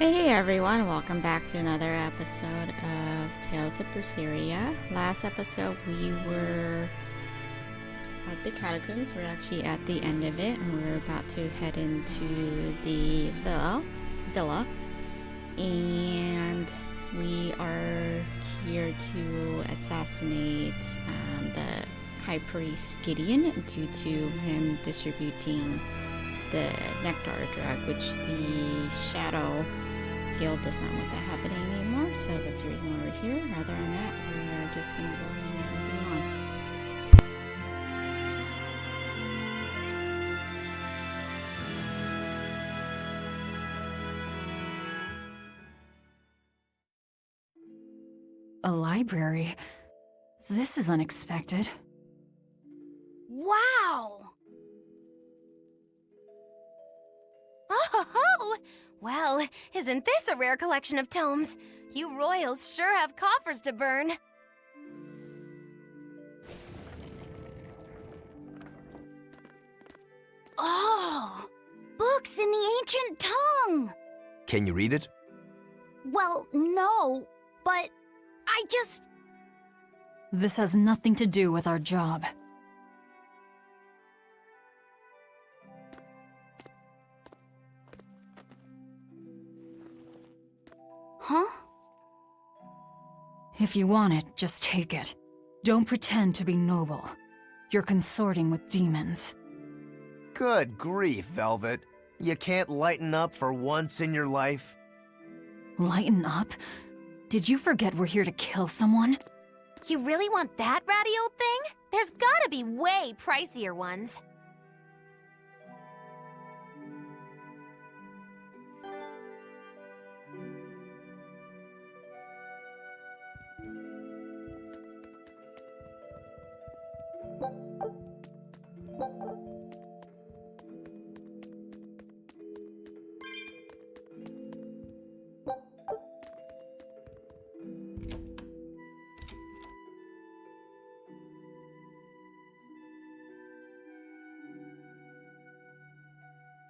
Hey everyone, welcome back to another episode of Tales of Berseria. Last episode we were at the catacombs. We're actually at the end of it and we're about to head into the villa. And we are here to assassinate the High Priest Gideon due to him distributing the nectar drug, which the Shadow Guild does not want that happening anymore, so that's the reason why we're here. Rather than that, we are just gonna go ahead and continue A on. library? This is unexpected. Wow! Oh, well, isn't this a rare collection of tomes? You royals sure have coffers to burn. Oh, books in the ancient tongue! Can you read it? Well, no, but I just... This has nothing to do with our job. Huh? If you want it, just take it. Don't pretend to be noble. You're consorting with demons. Good grief, Velvet. You can't lighten up for once in your life? Lighten up? Did you forget we're here to kill someone? You really want that ratty old thing? There's gotta be way pricier ones.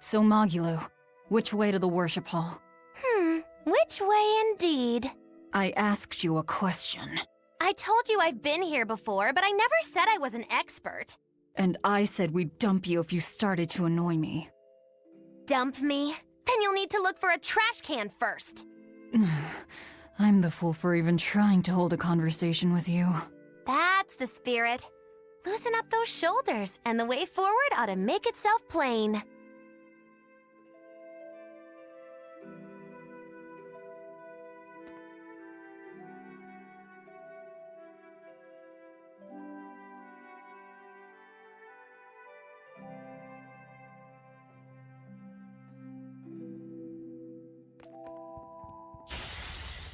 So Magulu, which way to the worship hall? Which way indeed? I asked you a question. I told you I've been here before, but I never said I was an expert. And I said we'd dump you if you started to annoy me. Dump me? Then you'll need to look for a trash can first. I'm the fool for even trying to hold a conversation with you. That's the spirit. Loosen up those shoulders, and the way forward ought to make itself plain.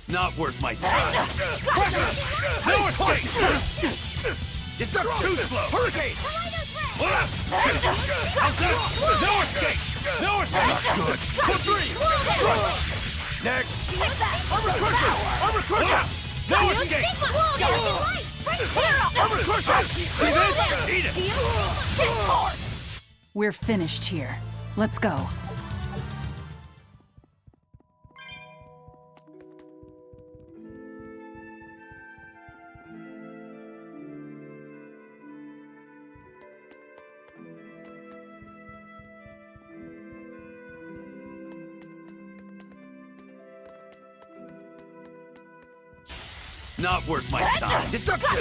Not worth my time. No escape! It's not too slow! Hurricane! How's that? No escape! No escape! Not good! For three! Next! Armor crusher! Armor crusher! No escape! Armor crusher! See this? Eat it! We're finished here. Let's go. Not worth my time. Deception!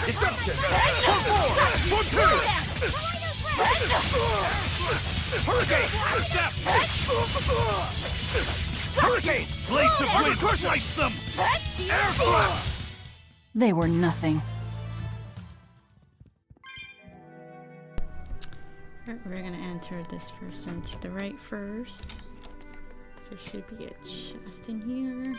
Deception! For two! Hurricane! Step! Hurricane! Blades of wind! Slice them! Air blast! They were nothing. Alright, we're gonna enter this first one to the right first. So there should be a chest in here.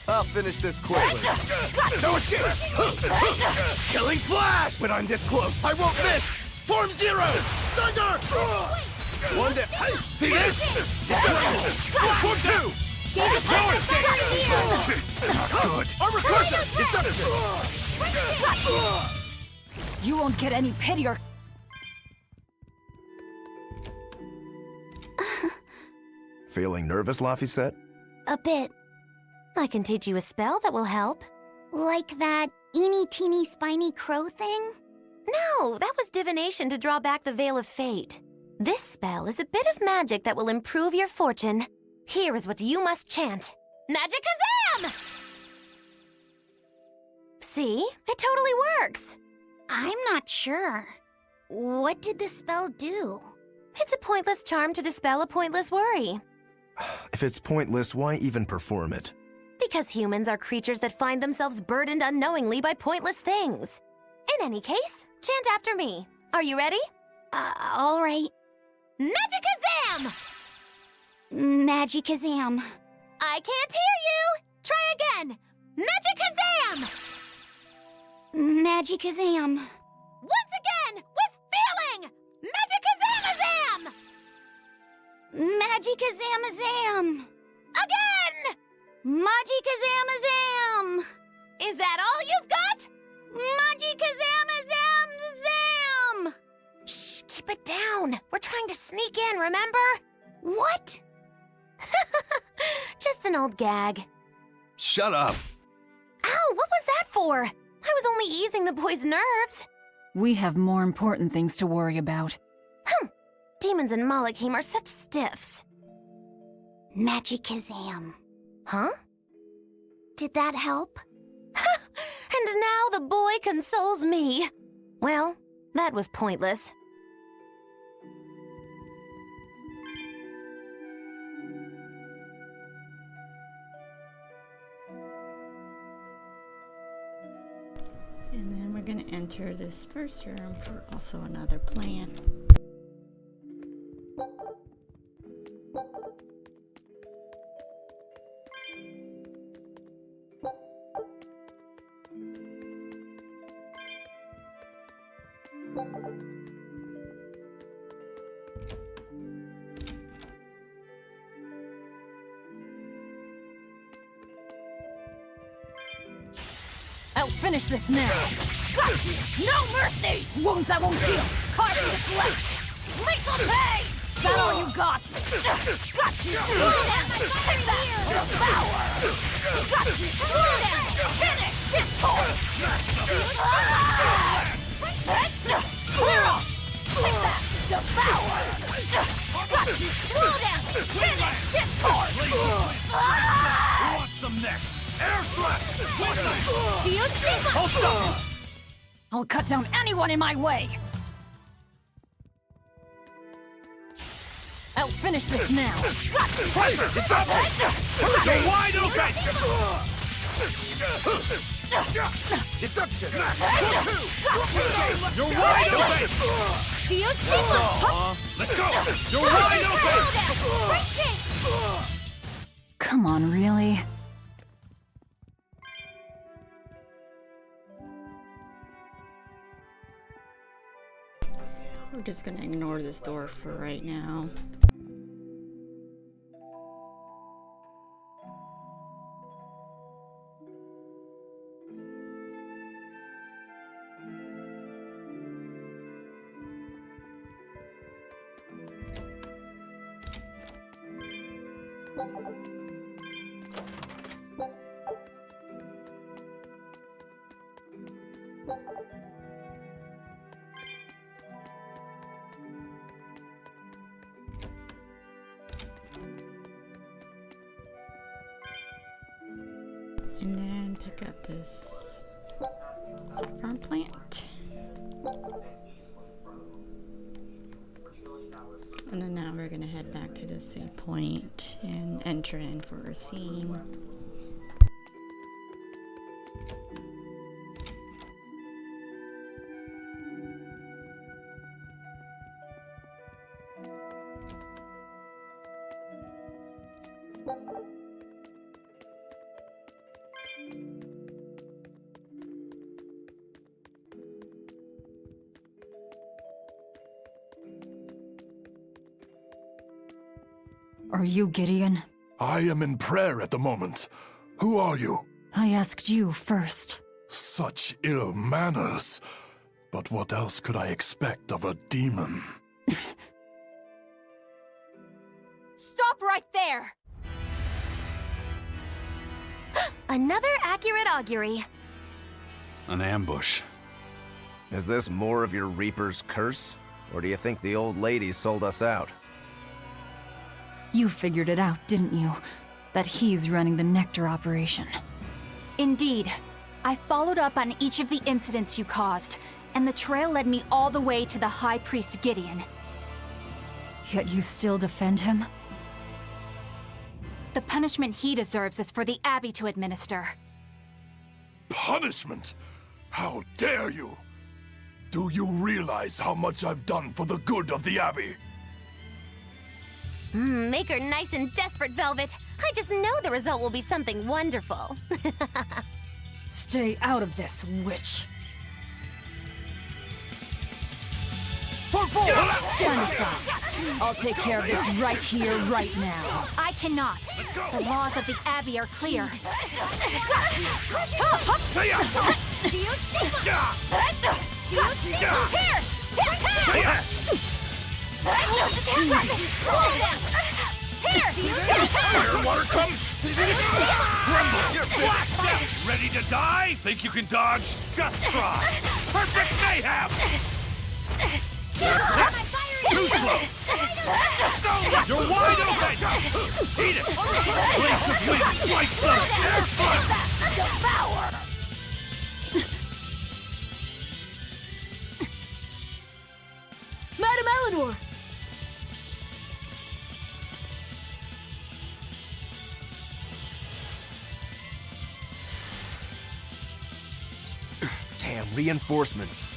I'll finish this quickly. No escape! Killing flash! When I'm this close, I won't miss! Form zero! Thunder! One down. See this? One, two. No escape. Not good. Armor crusher. Deception. You won't get any pity or... Feeling nervous, Laphicet? A bit. I can teach you a spell that will help. Like that eeny-teeny spiny crow thing? No, that was divination to draw back the Veil of Fate. This spell is a bit of magic that will improve your fortune. Here is what you must chant. Magicazam! See? It totally works. I'm not sure. What did the spell do? It's a pointless charm to dispel a pointless worry. If it's pointless, why even perform it? Because humans are creatures that find themselves burdened unknowingly by pointless things. In any case, chant after me. Are you ready? All right. Magicazam! Magicazam. I can't hear you! Try again! Magicazam! Magicazam. Once again, with feeling! Magicazamazam! Magicazamazam. Again! Magicazamazam. Is that all you've got? Magicazamazam. Shh, keep it down. We're trying to sneak in, remember? What? Just an old gag. Shut up! Ow, what was that for? I was only easing the boy's nerves. We have more important things to worry about. Demons and Malachim are such stiffs. Magicazam. Huh? Did that help? And now the boy consoles me. Well, that was pointless. And then we're gonna enter this first room for also another plant. I'll finish this now. Got you! No mercy! Wounds that won't heal! Carving the flesh! Lethal pain! That all you got? Got you! Take that! Devour! Got you! Finish! Discord! Clear off! Take that! Devour! Got you! Finish! Discord! Who wants some next? Air thrust! Hold stop! I'll cut down anyone in my way! I'll finish this now! Pressure! Deception! You're wide open! Deception! You're wide open! Let's go! You're wide open! Come on, really? We're just gonna ignore this door for right now. And then pick up this saffron plant. And then now we're gonna head back to the save point and enter in for a scene. Are you Gideon? I am in prayer at the moment. Who are you? I asked you first. Such ill manners. But what else could I expect of a demon? Stop right there! Another accurate augury. An ambush. Is this more of your Reaper's curse? Or do you think the old lady sold us out? You figured it out, didn't you? That he's running the Nectar operation. Indeed. I followed up on each of the incidents you caused, and the trail led me all the way to the High Priest Gideon. Yet you still defend him? The punishment he deserves is for the Abbey to administer. Punishment? How dare you? Do you realize how much I've done for the good of the Abbey? Make her nice and desperate, Velvet. I just know the result will be something wonderful. Stay out of this, witch. Stand aside. I'll take care of this right here, right now. I cannot. The laws of the Abbey are clear. Water comes! Tremble! Your big steps! Ready to die? Think you can dodge? Just try! Perfect mayhem! Too slow! You're wide open! Eat it! Blades of wind slice them! Air fun! Devour! Madam Eleanor! Damn, reinforcements.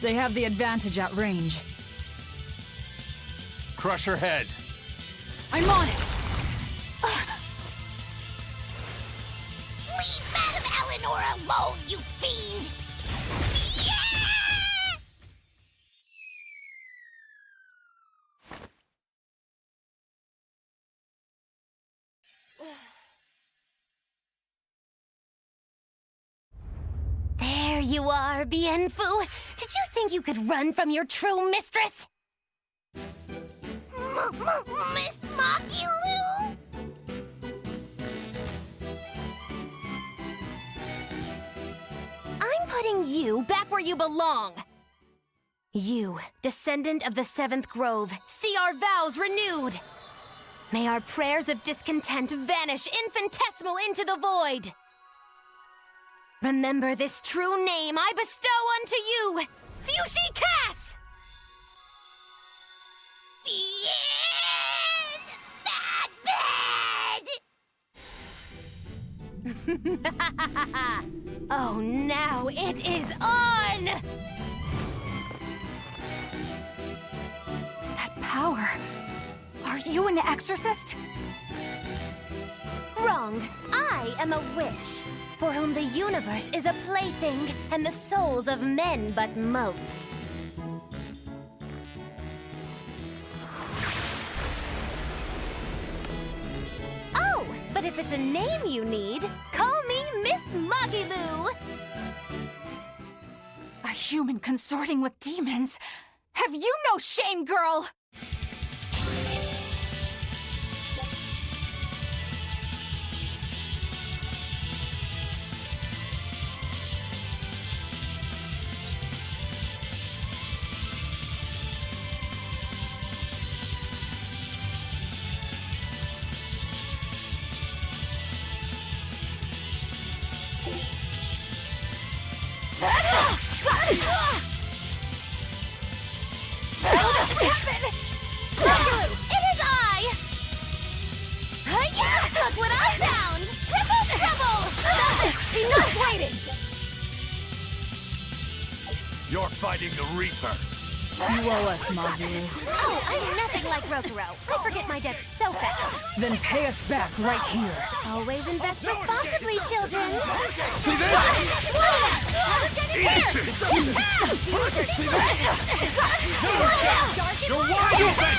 They have the advantage at range. Crush her head. I'm on it! Leave Madam Eleanor alone, you fiend! There you are, Bien Phu. Did you think you could run from your true mistress? Miss Makilu? I'm putting you back where you belong. You, descendant of the Seventh Grove, see our vows renewed. May our prayers of discontent vanish infinitesimal into the void. Remember this true name I bestow unto you, Fushi Cass! Bad! Oh, now it is on! That power. Are you an exorcist? Wrong. I am a witch, for whom the universe is a plaything, and the souls of men but motes. Oh, but if it's a name you need, call me Miss Magilu. A human consorting with demons? Have you no shame, girl? Look what I found! Triple trouble! Enough waiting! You're fighting the Reaper. You owe us, Magu. Oh, I'm nothing like Rokuro. I forget my debts so fast. Then pay us back right here. Always invest responsibly, children. See this? You're wide open!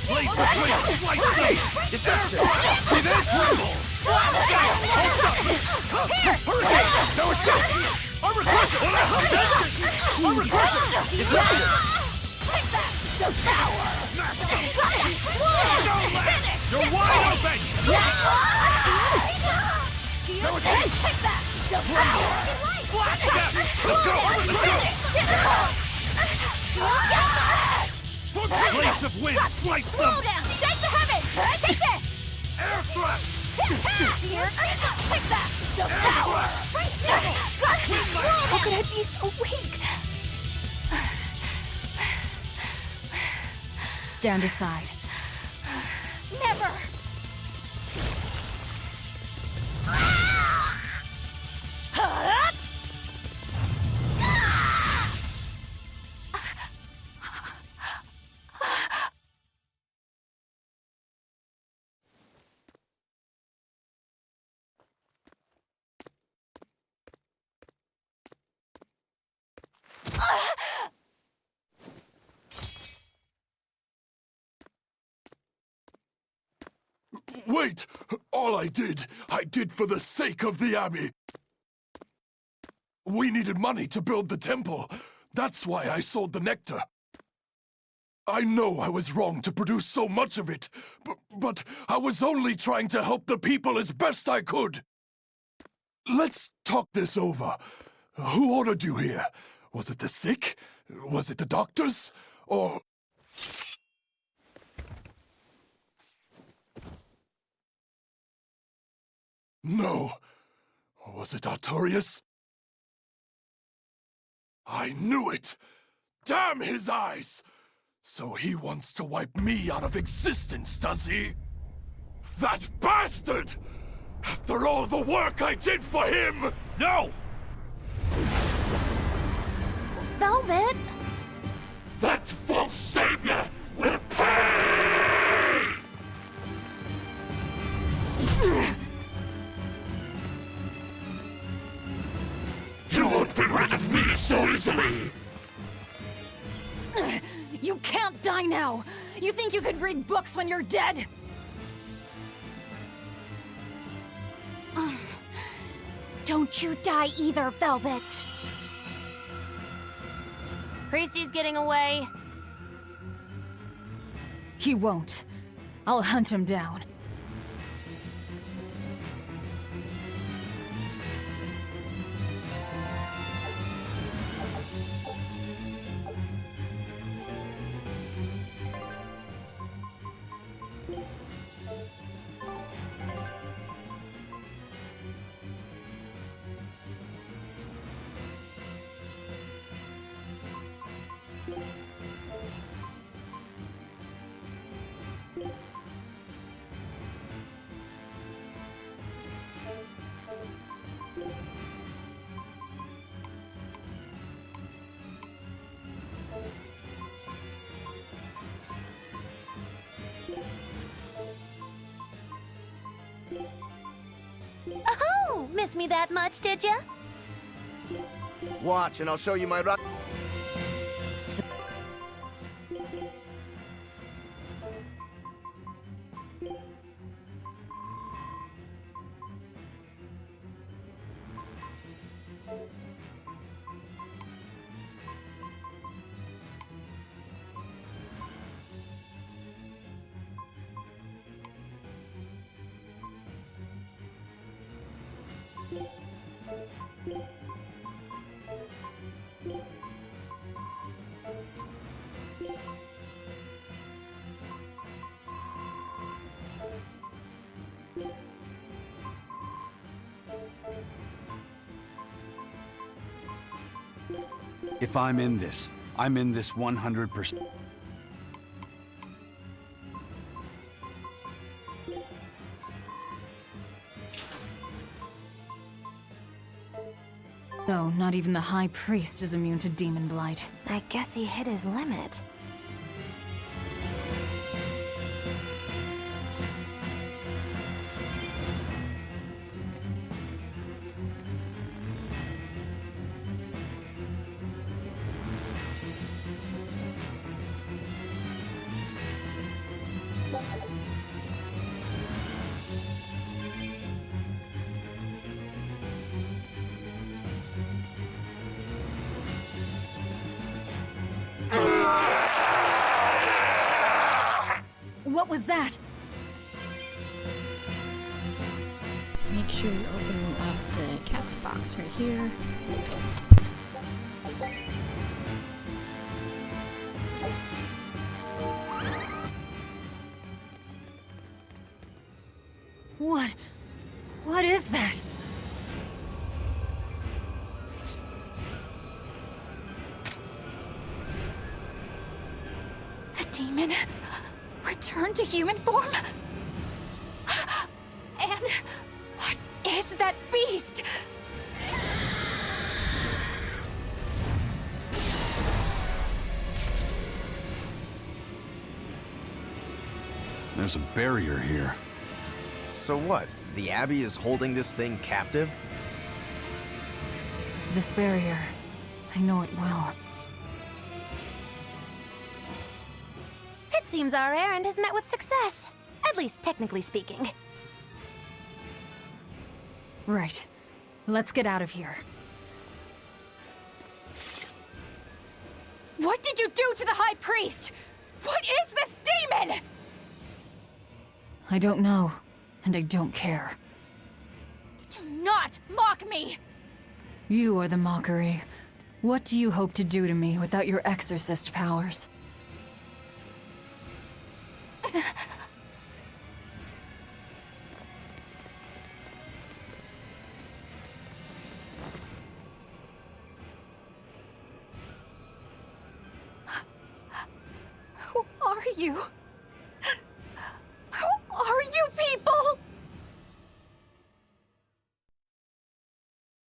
Blades of blade, slice blade! It's there! See this? Hurricane! No escape! Armor crusher! Armor crusher! It's there! Take that! Devour! You're wide open! No escape! Take that! Devour! Let's go! Blades of wind, slice them! Slow down! Shake the heavens! Take this! Air thrust! Here! Take that! Devour! Got you! How could I be so weak? Stand aside. Never! Wait! All I did for the sake of the Abbey. We needed money to build the temple. That's why I sold the nectar. I know I was wrong to produce so much of it, but I was only trying to help the people as best I could. Let's talk this over. Who ordered you here? Was it the sick? Was it the doctors? Or... No. Was it Artorias? I knew it! Damn his eyes! So he wants to wipe me out of existence, does he? That bastard! After all the work I did for him! No! Velvet! That false savior will pay! You won't be rid of me so easily! You can't die now! You think you could read books when you're dead? Don't you die either, Velvet! Priesty's getting away. He won't. I'll hunt him down. Oh, miss me that much, did ya? Watch, and I'll show you my rock. If I'm in this 100%. So, not even the High Priest is immune to demon blight. I guess he hit his limit. What was that? Make sure you open up the cat's box right here. What is that? The demon returned to human form? And what is that beast? There's a barrier here. So what? The Abbey is holding this thing captive? This barrier. I know it well. It seems our errand has met with success. At least technically speaking. Right. Let's get out of here. What did you do to the High Priest? What is this demon? I don't know, and I don't care. Do not mock me! You are the mockery. What do you hope to do to me without your exorcist powers? Who are you? Who are you people?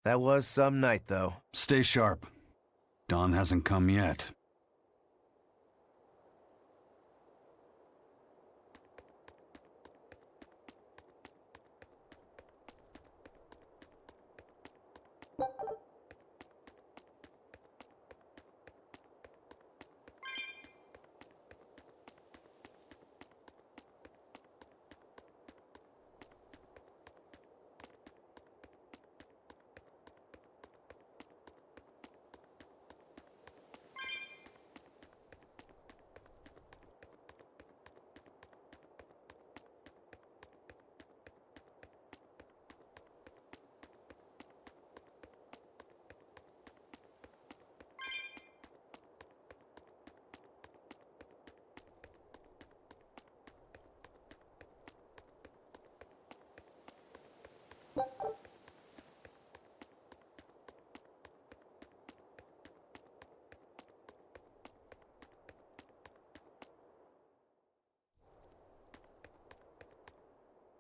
That was some night, though. Stay sharp. Dawn hasn't come yet.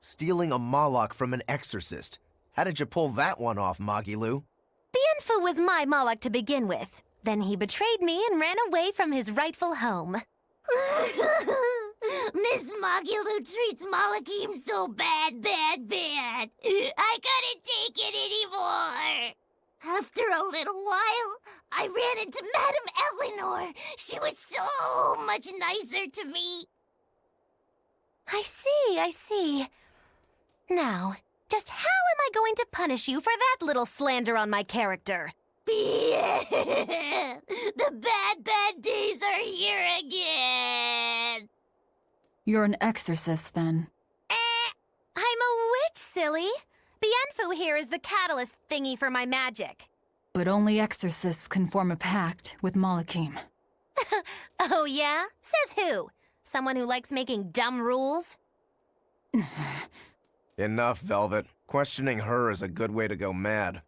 Stealing a Moloch from an exorcist. How did you pull that one off, Magilu? Bienfu was my Moloch to begin with. Then he betrayed me and ran away from his rightful home. Miss Magilu treats Malachim so bad. I couldn't take it anymore. After a little while, I ran into Madame Eleanor. She was so much nicer to me. I see. Now, just how am I going to punish you for that little slander on my character? The bad days are here again. You're an exorcist, then. I'm a witch, silly. Bienfu here is the catalyst thingy for my magic. But only exorcists can form a pact with Malachim. Oh yeah? Says who? Someone who likes making dumb rules? Enough, Velvet. Questioning her is a good way to go mad.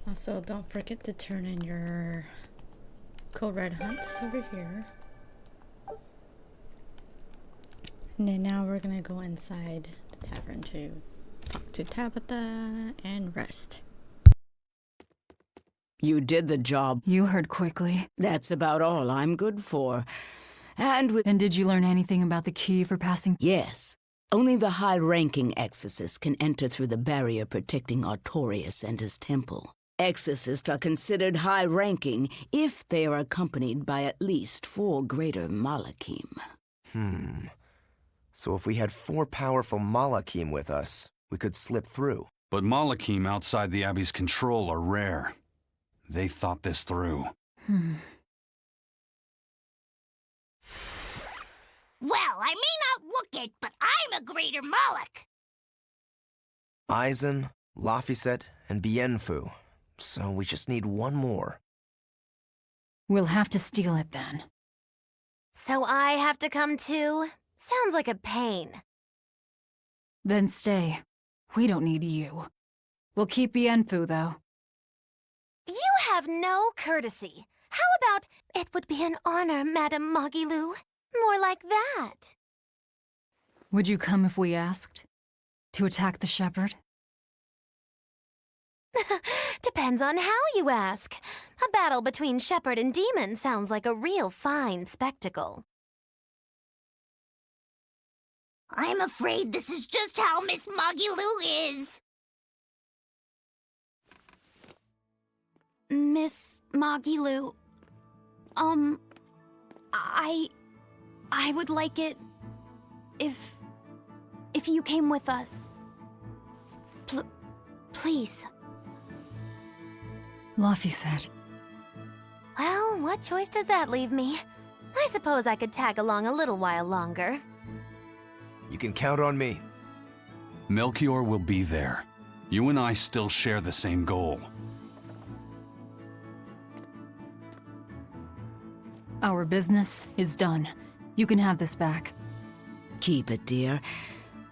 Also, don't forget to turn in your Code Red hunts over here. And then now we're gonna go inside the tavern to talk to Tabitha and rest. You did the job. You heard quickly. That's about all I'm good for. And did you learn anything about the key for passing? Yes. Only the high-ranking exorcists can enter through the barrier protecting Artorias and his temple. Exorcists are considered high-ranking if they are accompanied by at least 4 greater Malachim. So if we had 4 powerful Malachim with us, we could slip through. But Malachim outside the Abbey's control are rare. They thought this through. Well, I may not look it, but I'm a greater Moloch. Aizen, Laphicet, and Bienfu. So we just need one more. We'll have to steal it then. So I have to come too? Sounds like a pain. Then stay. We don't need you. We'll keep Bienfu, though. You have no courtesy. How about, it would be an honor, Madame Magilou? More like that. Would you come if we asked? To attack the shepherd? Depends on how you ask. A battle between shepherd and demon sounds like a real fine spectacle. I'm afraid this is just how Miss Magilou is. Miss Magilou, I would like it if you came with us. Please. Laffy said. Well, what choice does that leave me? I suppose I could tag along a little while longer. You can count on me. Melchior will be there. You and I still share the same goal. Our business is done. You can have this back. Keep it, dear.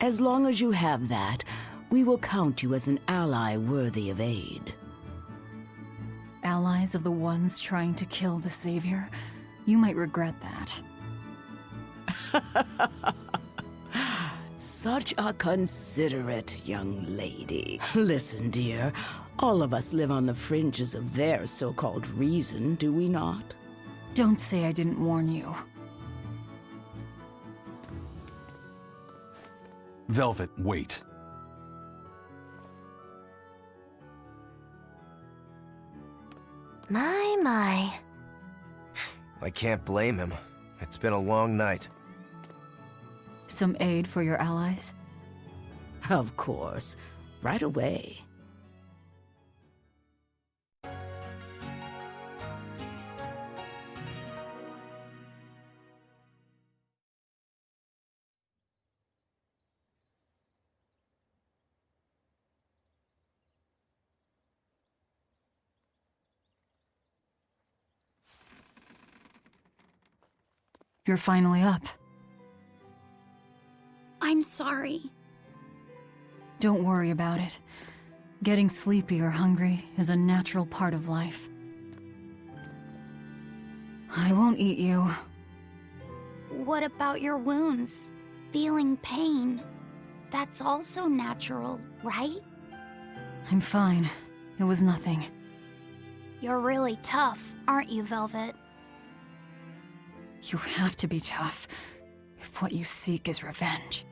As long as you have that, we will count you as an ally worthy of aid. Allies of the ones trying to kill the Savior? You might regret that. Such a considerate young lady. Listen, dear, all of us live on the fringes of their so-called reason, do we not? Don't say I didn't warn you. Velvet, wait. My. I can't blame him. It's been a long night. Some aid for your allies? Of course. Right away. You're finally up. I'm sorry. Don't worry about it. Getting sleepy or hungry is a natural part of life. I won't eat you. What about your wounds? Feeling pain? That's also natural, right? I'm fine. It was nothing. You're really tough, aren't you, Velvet? You have to be tough if what you seek is revenge.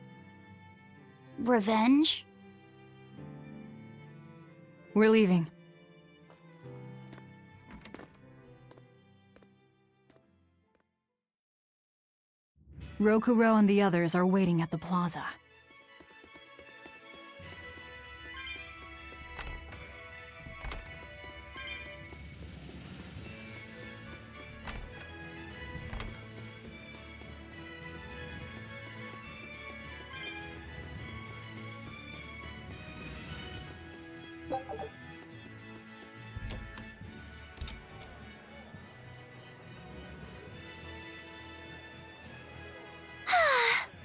Revenge? We're leaving. Rokuro and the others are waiting at the plaza.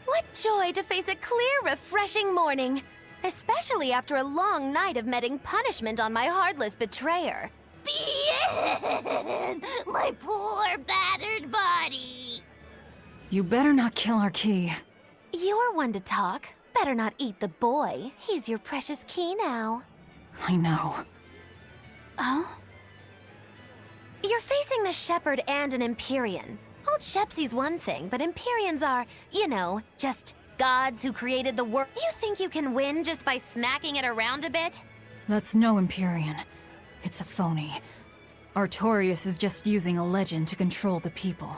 What joy to face a clear, refreshing morning. Especially after a long night of meting punishment on my heartless betrayer. The end! My poor, battered body! You better not kill our key. You're one to talk. Better not eat the boy. He's your precious key now. I know. Oh? You're facing the Shepherd and an Empyrean. Old Shepsy's one thing, but Empyreans are, you know, just gods who created the world. You think you can win just by smacking it around a bit? That's no Empyrean. It's a phony. Artorias is just using a legend to control the people.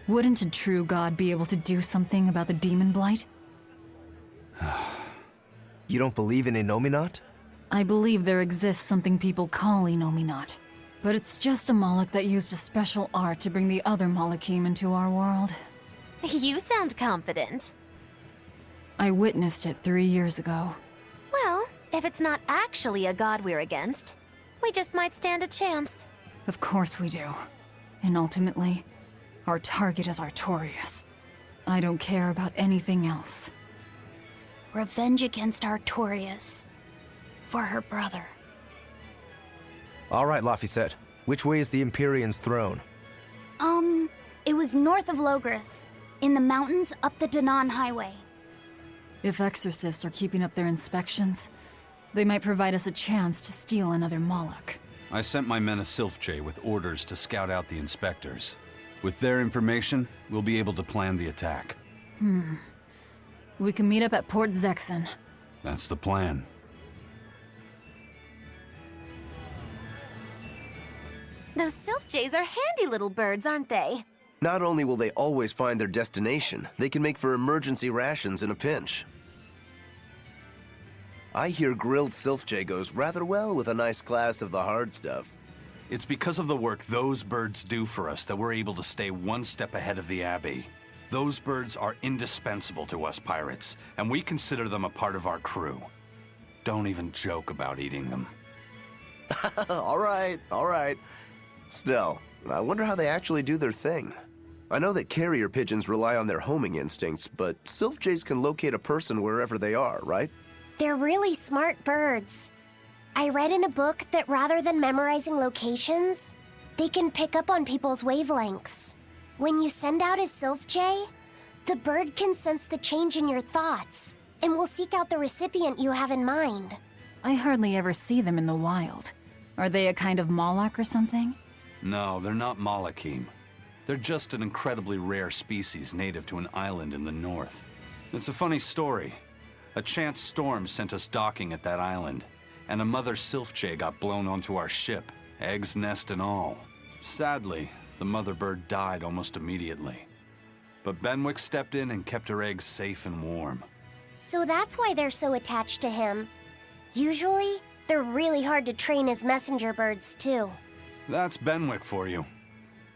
Wouldn't a true god be able to do something about the demon blight? You don't believe in Innominat? I believe there exists something people call Innominat. But it's just a Moloch that used a special art to bring the other Molochim into our world. You sound confident. I witnessed it 3 years ago. Well, if it's not actually a god we're against, we just might stand a chance. Of course we do. And ultimately, our target is Artorias. I don't care about anything else. Revenge against Artorias. For her brother. All right, Laphicet. Which way is the Empyrean's throne? It was north of Loegres, in the mountains up the Danan Highway. If exorcists are keeping up their inspections, they might provide us a chance to steal another Moloch. I sent my men a Sylph-J with orders to scout out the inspectors. With their information, we'll be able to plan the attack. We can meet up at Port Zexen. That's the plan. Those Sylph-Jays are handy little birds, aren't they? Not only will they always find their destination, they can make for emergency rations in a pinch. I hear grilled Sylph-J goes rather well with a nice glass of the hard stuff. It's because of the work those birds do for us that we're able to stay one step ahead of the Abbey. Those birds are indispensable to us pirates, and we consider them a part of our crew. Don't even joke about eating them. All right. Still, I wonder how they actually do their thing. I know that carrier pigeons rely on their homing instincts, but Sylph-Jays can locate a person wherever they are, right? They're really smart birds. I read in a book that rather than memorizing locations, they can pick up on people's wavelengths. When you send out a Sylph-J, the bird can sense the change in your thoughts and will seek out the recipient you have in mind. I hardly ever see them in the wild. Are they a kind of Moloch or something? No, they're not Molochim. They're just an incredibly rare species native to an island in the north. It's a funny story. A chance storm sent us docking at that island, and a mother Sylph-J got blown onto our ship, eggs, nest, and all. Sadly, the mother bird died almost immediately. But Benwick stepped in and kept her eggs safe and warm. So that's why they're so attached to him. Usually, they're really hard to train as messenger birds, too. That's Benwick for you.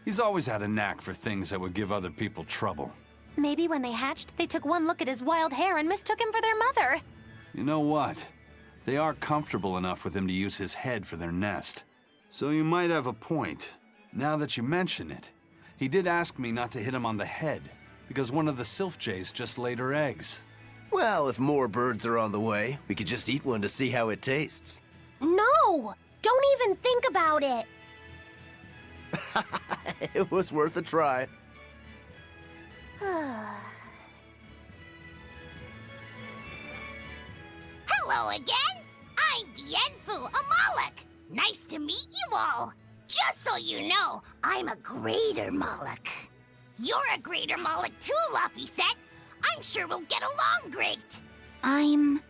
He's always had a knack for things that would give other people trouble. Maybe when they hatched, they took one look at his wild hair and mistook him for their mother. You know what? They are comfortable enough with him to use his head for their nest. So you might have a point. Now that you mention it, he did ask me not to hit him on the head, because one of the Sylph-Jays just laid her eggs. Well, if more birds are on the way, we could just eat one to see how it tastes. No! Don't even think about it! It was worth a try. Hello again! I'm Bienfu, a Moloch! Nice to meet you all! Just so you know, I'm a greater Moloch. You're a greater Moloch too, Laphicet! I'm sure we'll get along great! I'm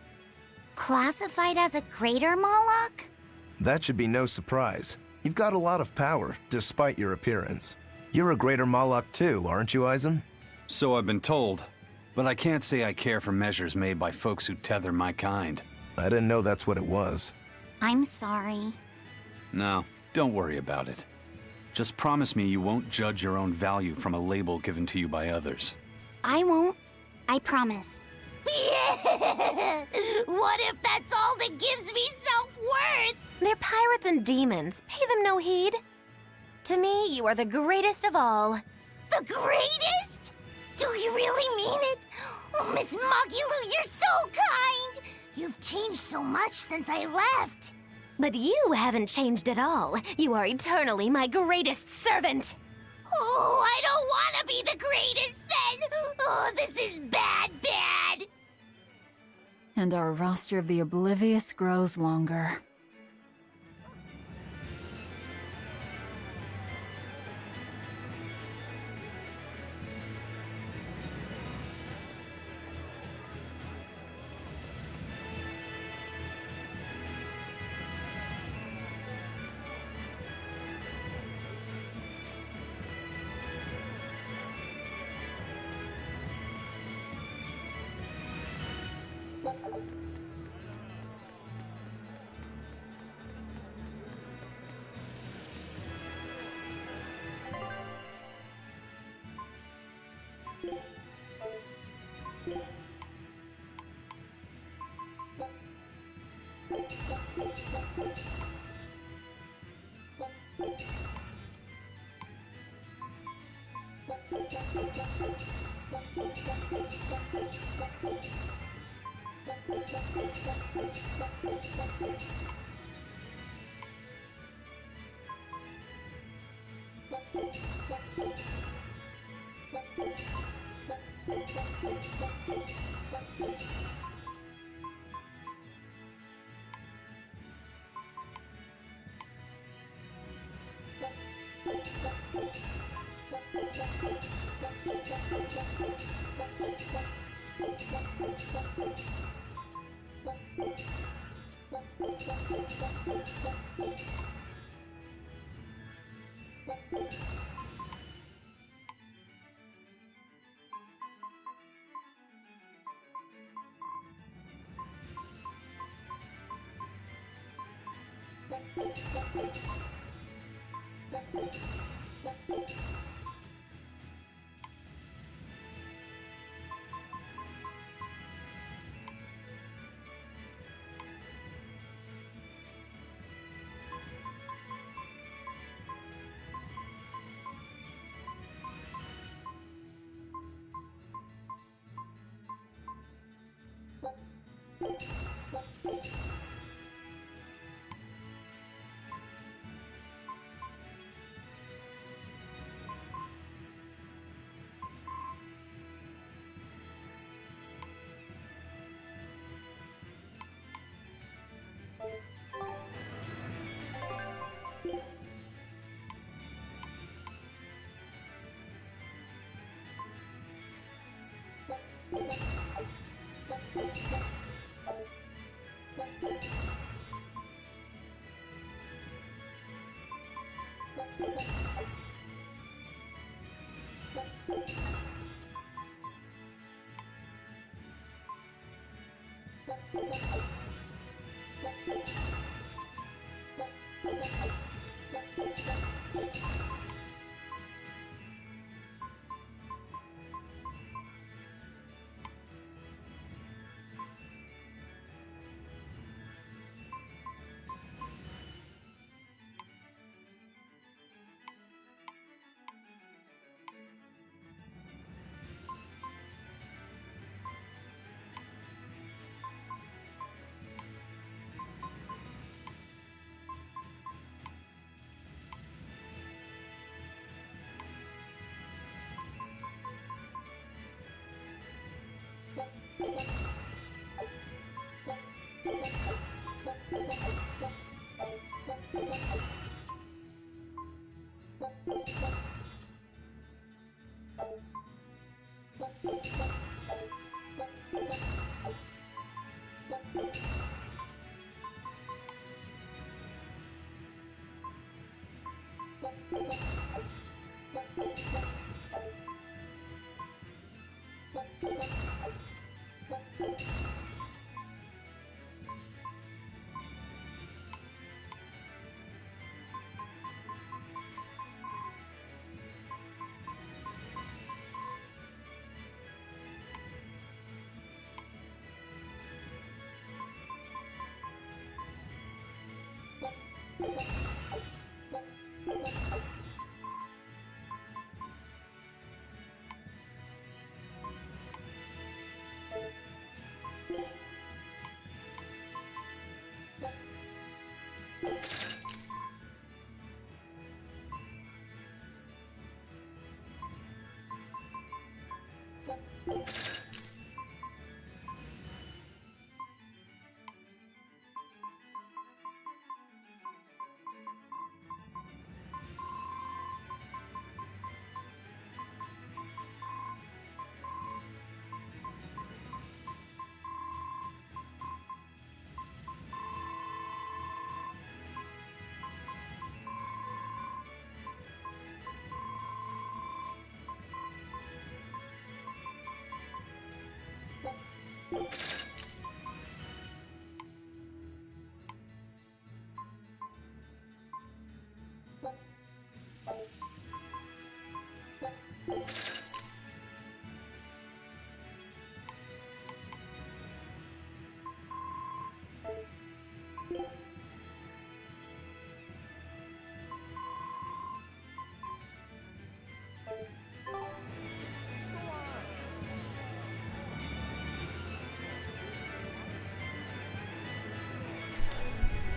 classified as a greater Moloch? That should be no surprise. You've got a lot of power, despite your appearance. You're a greater Moloch too, aren't you, Eisen? So I've been told, but I can't say I care for measures made by folks who tether my kind. I didn't know that's what it was. I'm sorry. No, don't worry about it. Just promise me you won't judge your own value from a label given to you by others. I won't. I promise. Yeah! What if that's all that gives me self-worth? They're pirates and demons. Pay them no heed. To me, you are the greatest of all. The greatest? Do you really mean it? Oh, Miss Magulu, you're so kind! You've changed so much since I left. But you haven't changed at all. You are eternally my greatest servant. Oh, I don't want to be the greatest then! Oh, this is bad. And our roster of the oblivious grows longer.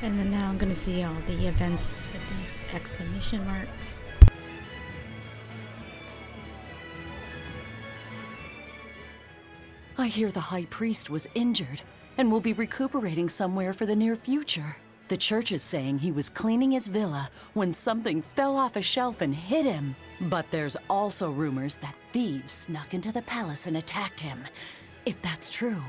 And then now I'm gonna see all the events with these exclamation marks. I hear the High Priest was injured and will be recuperating somewhere for the near future. The church is saying he was cleaning his villa when something fell off a shelf and hit him. But there's also rumors that thieves snuck into the palace and attacked him. If that's true,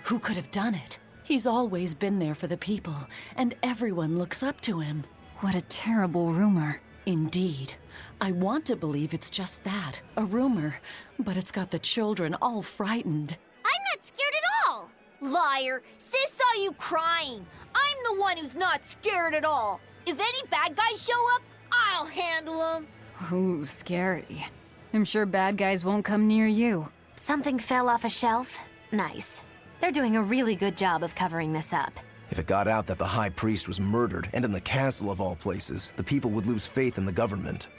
who could have done it? He's always been there for the people, and everyone looks up to him. What a terrible rumor. Indeed. I want to believe it's just that, a rumor, but it's got the children all frightened. I'm not scared at all! Liar! Sis saw you crying! I'm the one who's not scared at all! If any bad guys show up, I'll handle them! Ooh, scary. I'm sure bad guys won't come near you. Something fell off a shelf? Nice. They're doing a really good job of covering this up. If it got out that the High Priest was murdered, and in the castle of all places, the people would lose faith in the government.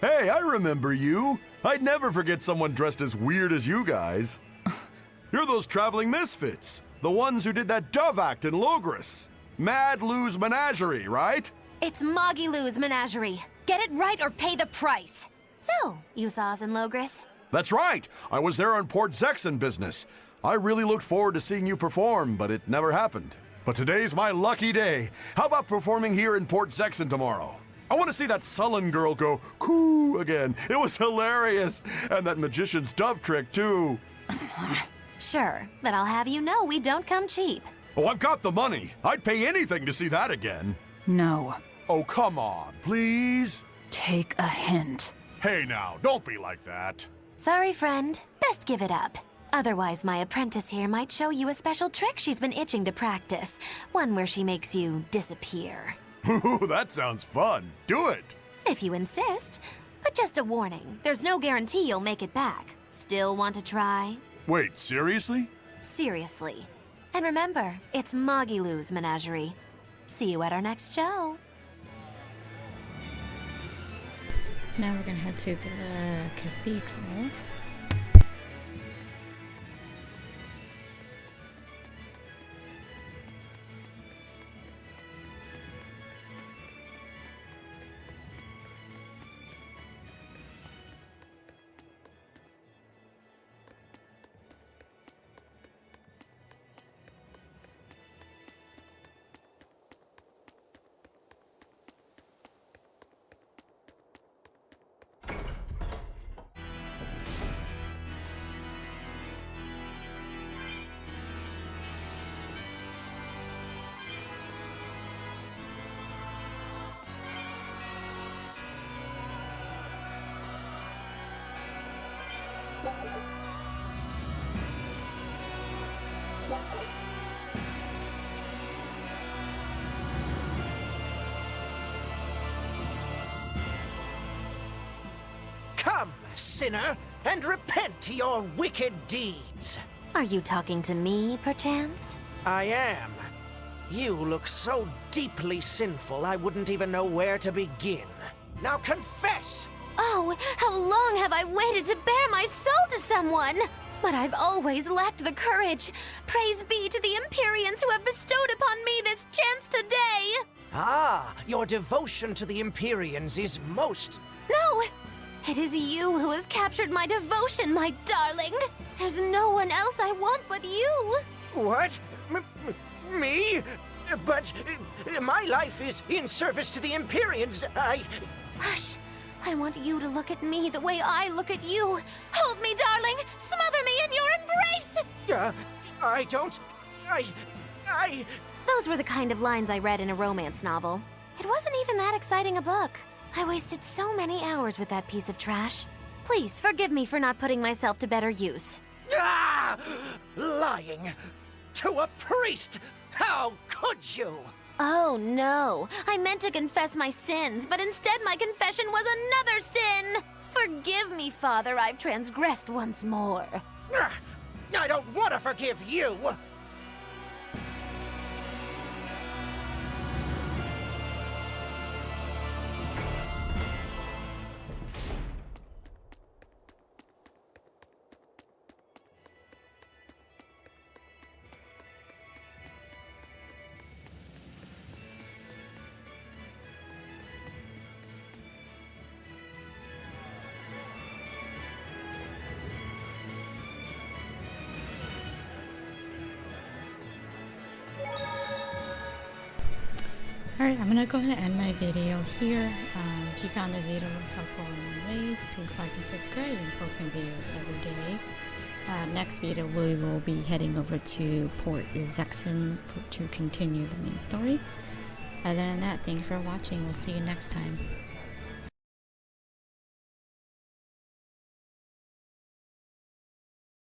Hey, I remember you. I'd never forget someone dressed as weird as you guys. You're those traveling misfits. The ones who did that dove act in Loegres. Mad Lou's Menagerie, right? It's Moggy Lou's Menagerie. Get it right or pay the price. So, you saw us in Loegres? That's right. I was there on Port Zexen business. I really looked forward to seeing you perform, but it never happened. But today's my lucky day. How about performing here in Port Zexen tomorrow? I want to see that sullen girl go coo again. It was hilarious. And that magician's dove trick, too. Sure, but I'll have you know we don't come cheap. Oh, I've got the money. I'd pay anything to see that again. No. Oh, come on, please. Take a hint. Hey now, don't be like that. Sorry, friend. Best give it up. Otherwise, my apprentice here might show you a special trick she's been itching to practice. One where she makes you disappear. Ooh, that sounds fun. Do it. If you insist. But just a warning, there's no guarantee you'll make it back. Still want to try? Wait, seriously? Seriously. And remember, it's Magilou's menagerie. See you at our next show. Now we're gonna head to the cathedral. Come, sinner, and repent your wicked deeds. Are you talking to me, perchance? I am. You look so deeply sinful, I wouldn't even know where to begin. Now confess! Oh, how long have I waited to bare my soul to someone? But I've always lacked the courage. Praise be to the Empyreans who have bestowed upon me this chance today. Ah, your devotion to the Empyreans is most... No! It is you who has captured my devotion, my darling. There's no one else I want but you. What? Me? But my life is in service to the Empyreans. Hush. I want you to look at me the way I look at you. Hold me, darling. Smother me in your embrace. I don't... Those were the kind of lines I read in a romance novel. It wasn't even that exciting a book. I wasted so many hours with that piece of trash. Please, forgive me for not putting myself to better use. Ah! Lying! To a priest! How could you? Oh, no. I meant to confess my sins, but instead my confession was another sin. Forgive me, Father, I've transgressed once more. I don't want to forgive you! Alright, I'm gonna go ahead and end my video here. If you found the video helpful in any ways, please like and subscribe. I'm posting videos every day. Next video we will be heading over to Port Zexen to continue the main story. Other than that, thanks for watching. We'll see you next time.